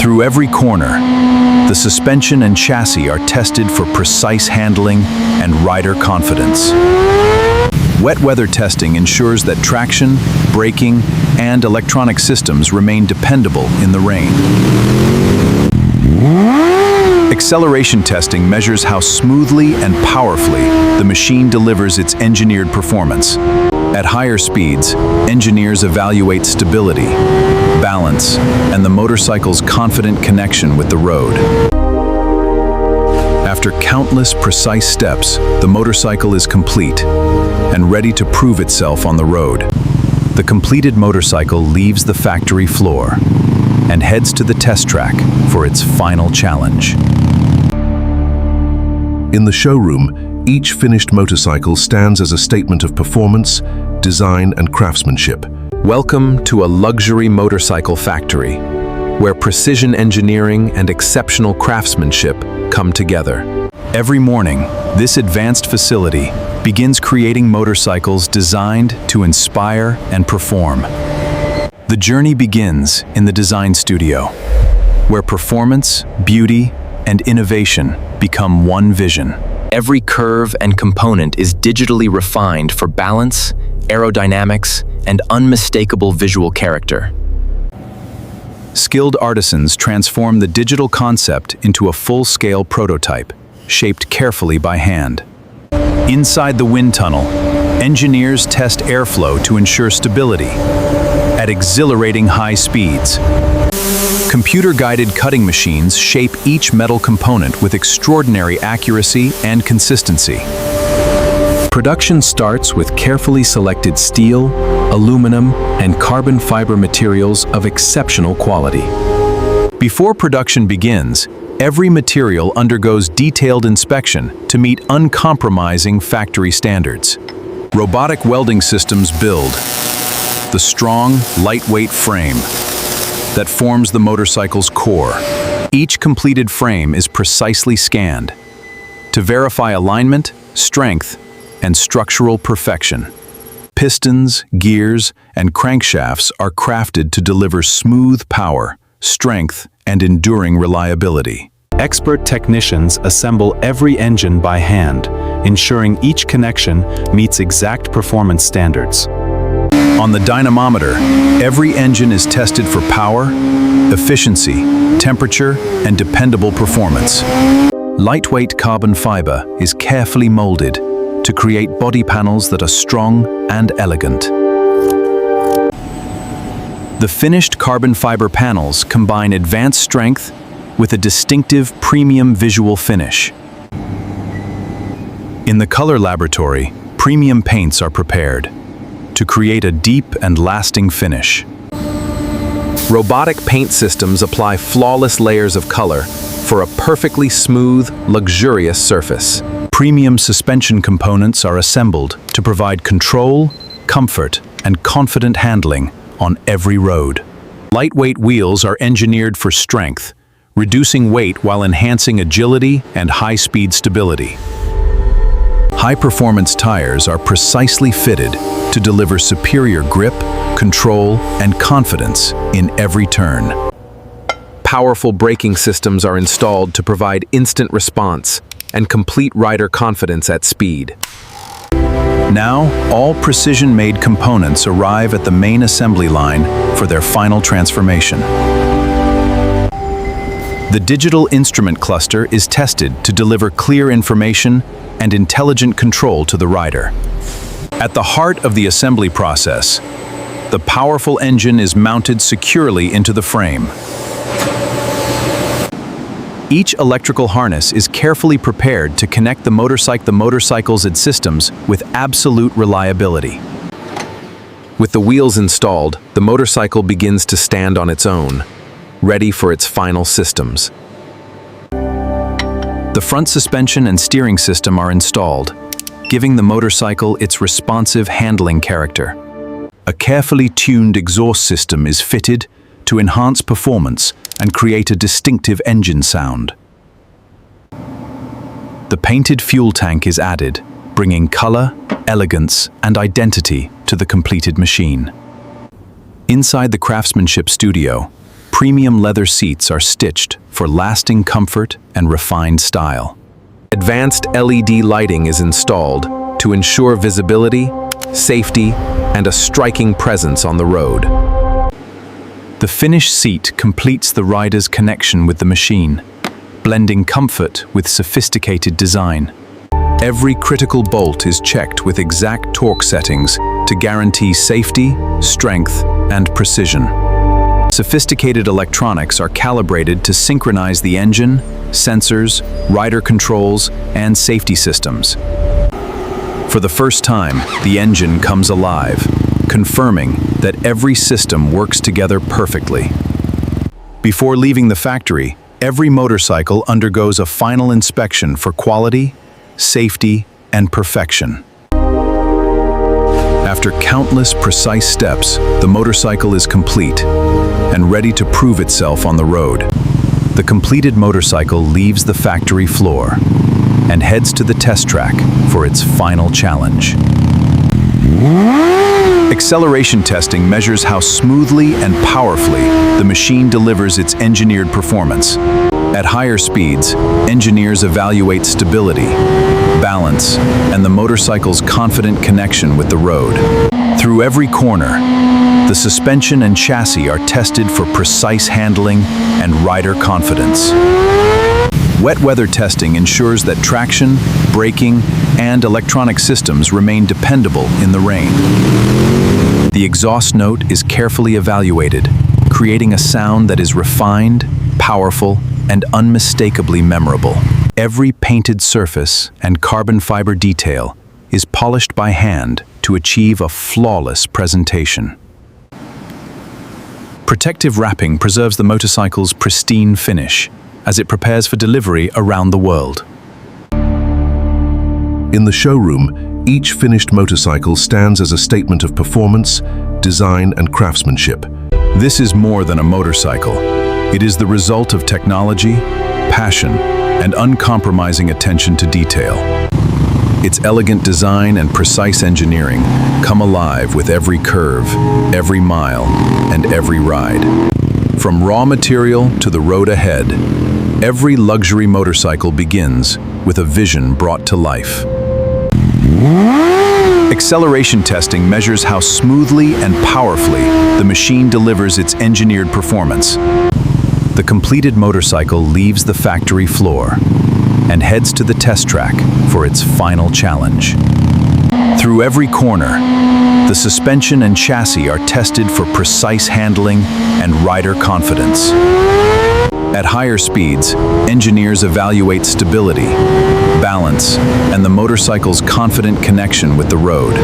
Through every corner, the suspension and chassis are tested for precise handling and rider confidence. Wet weather testing ensures that traction, braking, and electronic systems remain dependable in the rain. Acceleration testing measures how smoothly and powerfully the machine delivers its engineered performance. At higher speeds, engineers evaluate stability, balance, and the motorcycle's confident connection with the road. After countless precise steps, the motorcycle is complete and ready to prove itself on the road. The completed motorcycle leaves the factory floor and heads to the test track for its final challenge. In the showroom, each finished motorcycle stands as a statement of performance, design, and craftsmanship. Welcome to a luxury motorcycle factory, where precision engineering and exceptional craftsmanship come together. Every morning, this advanced facility begins creating motorcycles designed to inspire and perform. The journey begins in the design studio, where performance, beauty, and innovation become one vision. Every curve and component is digitally refined for balance, aerodynamics, and unmistakable visual character. Skilled artisans transform the digital concept into a full-scale prototype, shaped carefully by hand. Inside the wind tunnel, engineers test airflow to ensure stability at exhilarating high speeds. Computer-guided cutting machines shape each metal component with extraordinary accuracy and consistency. Production starts with carefully selected steel, aluminum, and carbon fiber materials of exceptional quality. Before production begins, every material undergoes detailed inspection to meet uncompromising factory standards. Robotic welding systems build the strong, lightweight frame that forms the motorcycle's core. Each completed frame is precisely scanned to verify alignment, strength, and structural perfection. Pistons, gears, and crankshafts are crafted to deliver smooth power, strength, and enduring reliability. Expert technicians assemble every engine by hand, ensuring each connection meets exact performance standards. On the dynamometer, every engine is tested for power, efficiency, temperature, and dependable performance. Lightweight carbon fiber is carefully molded to create body panels that are strong and elegant. The finished carbon fiber panels combine advanced strength with a distinctive premium visual finish. In the color laboratory, premium paints are prepared to create a deep and lasting finish. Robotic paint systems apply flawless layers of color for a perfectly smooth, luxurious surface. Premium suspension components are assembled to provide control, comfort, and confident handling on every road. Lightweight wheels are engineered for strength, reducing weight while enhancing agility and high-speed stability. High-performance tires are precisely fitted to deliver superior grip, control, and confidence in every turn. Powerful braking systems are installed to provide instant response and complete rider confidence at speed. Now, all precision-made components arrive at the main assembly line for their final transformation. The digital instrument cluster is tested to deliver clear information and intelligent control to the rider. At the heart of the assembly process, the powerful engine is mounted securely into the frame. Each electrical harness is carefully prepared to connect the motorcycles and systems with absolute reliability. With the wheels installed, the motorcycle begins to stand on its own, ready for its final systems. The front suspension and steering system are installed, giving the motorcycle its responsive handling character. A carefully tuned exhaust system is fitted to enhance performance and create a distinctive engine sound. The painted fuel tank is added, bringing color, elegance, and identity to the completed machine. Inside the craftsmanship studio, premium leather seats are stitched for lasting comfort and refined style. Advanced LED lighting is installed to ensure visibility, safety, and a striking presence on the road. The finished seat completes the rider's connection with the machine, blending comfort with sophisticated design. Every critical bolt is checked with exact torque settings to guarantee safety, strength, and precision. Sophisticated electronics are calibrated to synchronize the engine, sensors, rider controls, and safety systems. For the first time, the engine comes alive, confirming that every system works together perfectly. Before leaving the factory, every motorcycle undergoes a final inspection for quality, safety, and perfection. After countless precise steps, the motorcycle is complete and ready to prove itself on the road. The completed motorcycle leaves the factory floor and heads to the test track for its final challenge. Acceleration testing measures how smoothly and powerfully the machine delivers its engineered performance. At higher speeds, engineers evaluate stability, balance, and the motorcycle's confident connection with the road. Through every corner, the suspension and chassis are tested for precise handling and rider confidence. Wet weather testing ensures that traction, braking, and electronic systems remain dependable in the rain. The exhaust note is carefully evaluated, creating a sound that is refined, powerful, and unmistakably memorable. Every painted surface and carbon fiber detail is polished by hand to achieve a flawless presentation. Protective wrapping preserves the motorcycle's pristine finish as it prepares for delivery around the world. In the showroom, each finished motorcycle stands as a statement of performance, design, and craftsmanship. This is more than a motorcycle. It is the result of technology, passion, and uncompromising attention to detail. Its elegant design and precise engineering come alive with every curve, every mile, and every ride. From raw material to the road ahead, every luxury motorcycle begins with a vision brought to life. Acceleration testing measures how smoothly and powerfully the machine delivers its engineered performance. The completed motorcycle leaves the factory floor and heads to the test track for its final challenge. Through every corner, the suspension and chassis are tested for precise handling and rider confidence. At higher speeds, engineers evaluate stability, balance, and the motorcycle's confident connection with the road.